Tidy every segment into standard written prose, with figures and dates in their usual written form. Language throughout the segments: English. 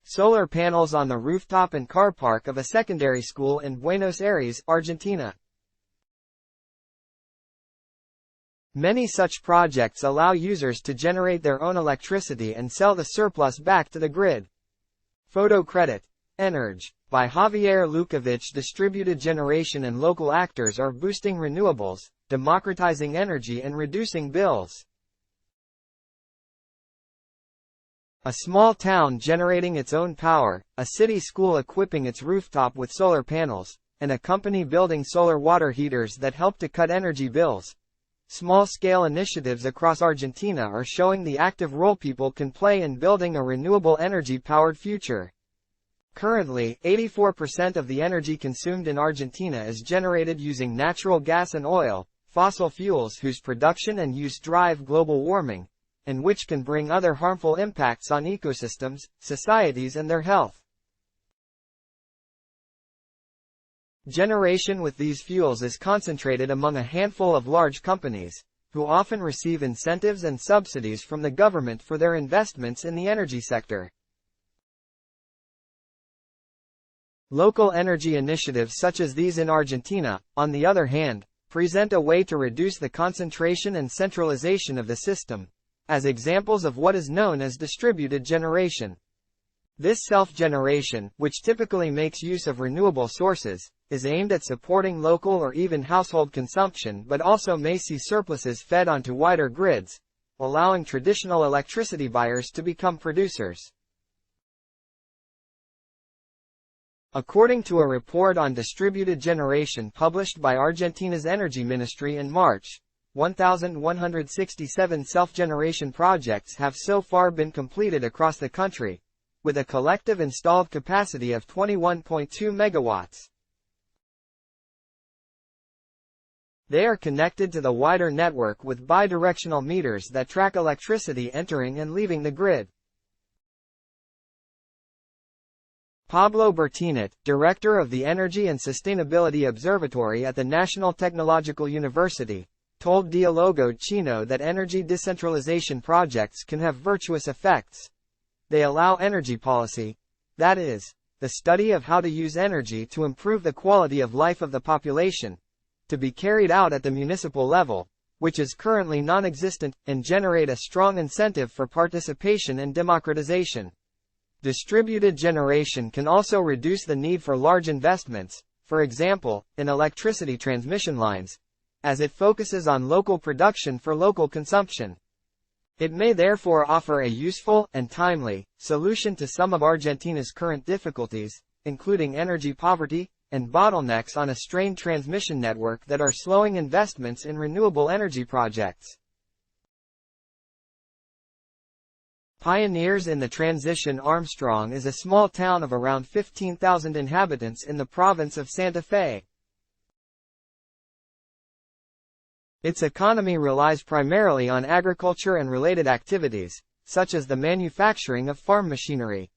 Solar panels on the rooftop and car park of a secondary school in Buenos Aires, Argentina. Many such projects allow users to generate their own electricity and sell the surplus back to the grid. Photo credit. Energy. By Javier Lukovic. Distributed generation and local actors are boosting renewables, democratizing energy and reducing bills. A small town generating its own power, a city school equipping its rooftop with solar panels, and a company building solar water heaters that help to cut energy bills. Small-scale initiatives across Argentina are showing the active role people can play in building a renewable energy-powered future. Currently, 84% of the energy consumed in Argentina is generated using natural gas and oil, fossil fuels whose production and use drive global warming, and which can bring other harmful impacts on ecosystems, societies and their health. Generation with these fuels is concentrated among a handful of large companies, who often receive incentives and subsidies from the government for their investments in the energy sector. Local energy initiatives such as these in Argentina, on the other hand, present a way to reduce the concentration and centralization of the system, as examples of what is known as distributed generation. This self-generation, which typically makes use of renewable sources, is aimed at supporting local or even household consumption but also may see surpluses fed onto wider grids, allowing traditional electricity buyers to become producers. According to a report on distributed generation published by Argentina's Energy Ministry in March, 1,167 self-generation projects have so far been completed across the country, with a collective installed capacity of 21.2 megawatts. They are connected to the wider network with bidirectional meters that track electricity entering and leaving the grid. Pablo Bertinat, director of the Energy and Sustainability Observatory at the National Technological University, told Diálogo Chino that energy decentralization projects can have virtuous effects. They allow energy policy, that is, the study of how to use energy to improve the quality of life of the population, to be carried out at the municipal level, which is currently non-existent, and generate a strong incentive for participation and democratization. Distributed generation can also reduce the need for large investments, for example, in electricity transmission lines, as it focuses on local production for local consumption. It may therefore offer a useful, and timely, solution to some of Argentina's current difficulties, including energy poverty, and bottlenecks on a strained transmission network that are slowing investments in renewable energy projects. Pioneers in the Transition. Armstrong is a small town of around 15,000 inhabitants in the province of Santa Fe. Its economy relies primarily on agriculture and related activities, such as the manufacturing of farm machinery.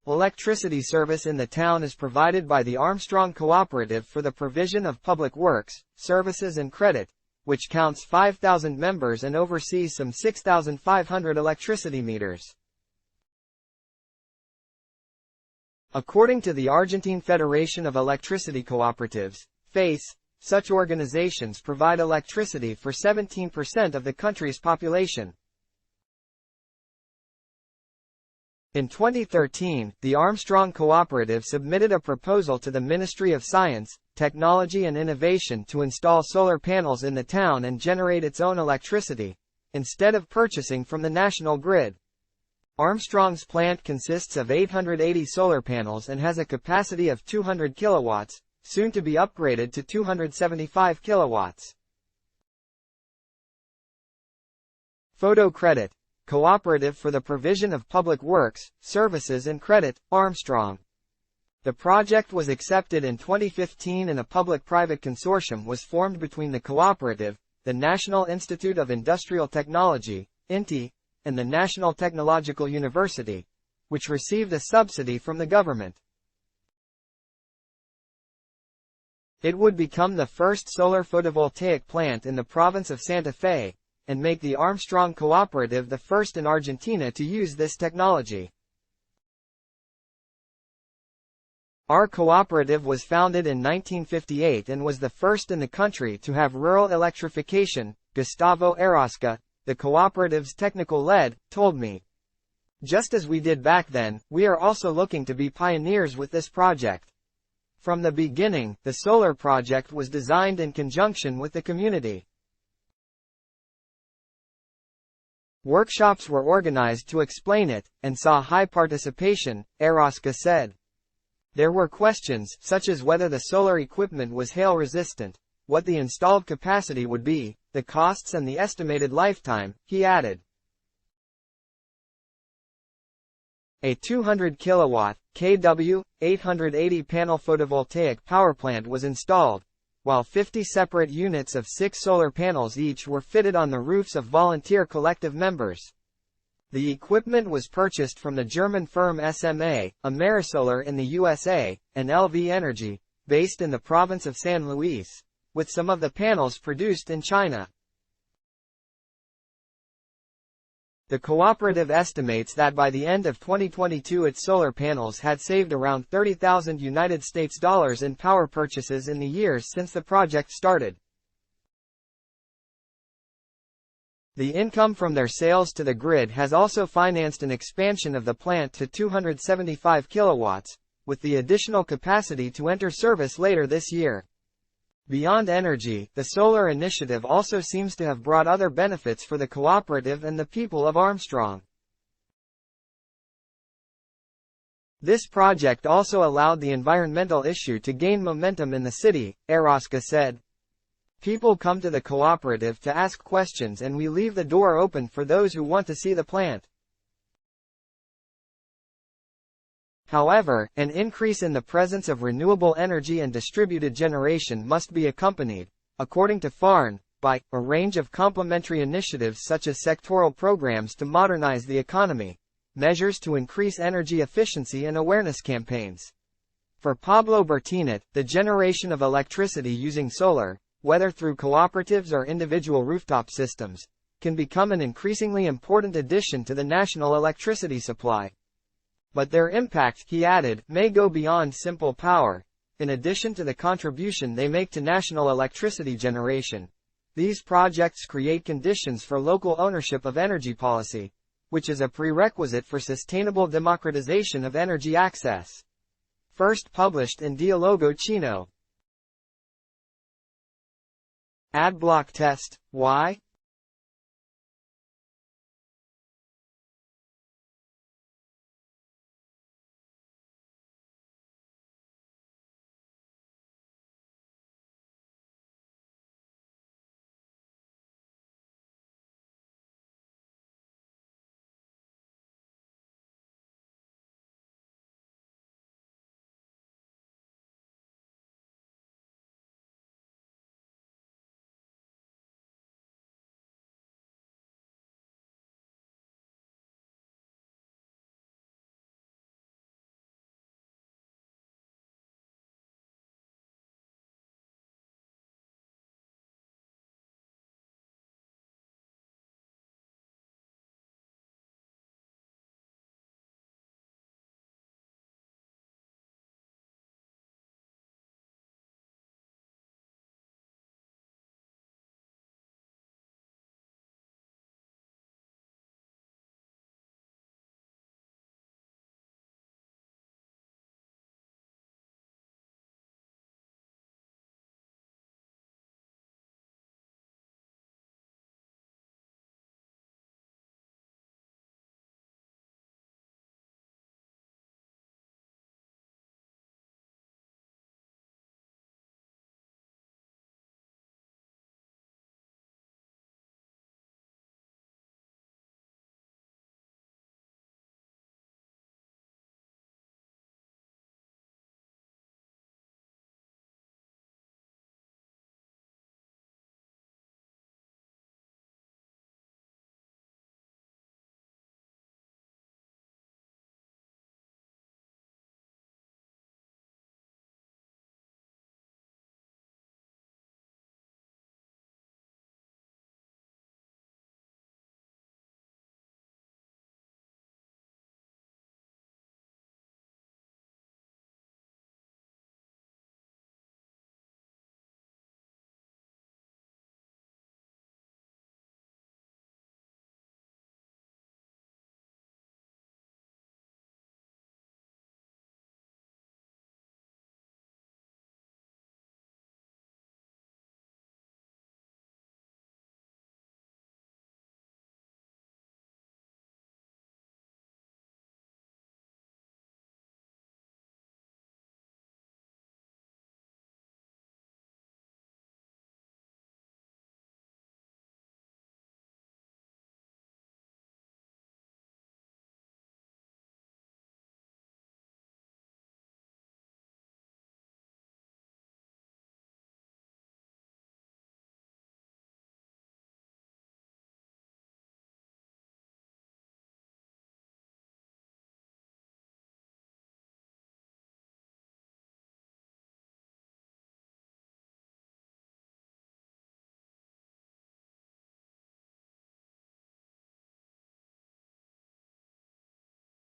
Electricity service in the town is provided by the Armstrong Cooperative for the Provision of Public Works, Services and Credit, which counts 5,000 members and oversees some 6,500 electricity meters. According to the Argentine Federation of Electricity Cooperatives, FACE, such organizations provide electricity for 17% of the country's population. In 2013, the Armstrong Cooperative submitted a proposal to the Ministry of Science, Technology and Innovation to install solar panels in the town and generate its own electricity, instead of purchasing from the national grid. Armstrong's plant consists of 880 solar panels and has a capacity of 200 kilowatts, soon to be upgraded to 275 kilowatts. Photo credit. Cooperative for the Provision of Public Works, Services and Credit, Armstrong. The project was accepted in 2015 and a public-private consortium was formed between the cooperative, the National Institute of Industrial Technology, INTI, and the National Technological University, which received a subsidy from the government. It would become the first solar photovoltaic plant in the province of Santa Fe, and make the Armstrong Cooperative the first in Argentina to use this technology. Our cooperative was founded in 1958 and was the first in the country to have rural electrification, Gustavo Arrasca, the cooperative's technical lead, told me. Just as we did back then, we are also looking to be pioneers with this project. From the beginning, the solar project was designed in conjunction with the community. Workshops were organized to explain it, and saw high participation, Arrasca said. There were questions, such as whether the solar equipment was hail-resistant, what the installed capacity would be, the costs and the estimated lifetime, he added. A 200 kilowatt, kW, 880 panel photovoltaic power plant was installed, while 50 separate units of 6 solar panels each were fitted on the roofs of volunteer collective members. The equipment was purchased from the German firm SMA, Amerisolar in the USA, and LV Energy, based in the province of San Luis, with some of the panels produced in China. The cooperative estimates that by the end of 2022 its solar panels had saved around $30,000 in power purchases in the years since the project started. The income from their sales to the grid has also financed an expansion of the plant to 275 kilowatts, with the additional capacity to enter service later this year. Beyond energy, the solar initiative also seems to have brought other benefits for the cooperative and the people of Armstrong. This project also allowed the environmental issue to gain momentum in the city, Arrasca said. People come to the cooperative to ask questions and we leave the door open for those who want to see the plant. However, an increase in the presence of renewable energy and distributed generation must be accompanied, according to Farn, by a range of complementary initiatives such as sectoral programs to modernize the economy, measures to increase energy efficiency and awareness campaigns. For Pablo Bertinat, the generation of electricity using solar, whether through cooperatives or individual rooftop systems, can become an increasingly important addition to the national electricity supply. But their impact, he added, may go beyond simple power. In addition to the contribution they make to national electricity generation, these projects create conditions for local ownership of energy policy, which is a prerequisite for sustainable democratization of energy access. First published in Dialogo Chino. Adblock test, why?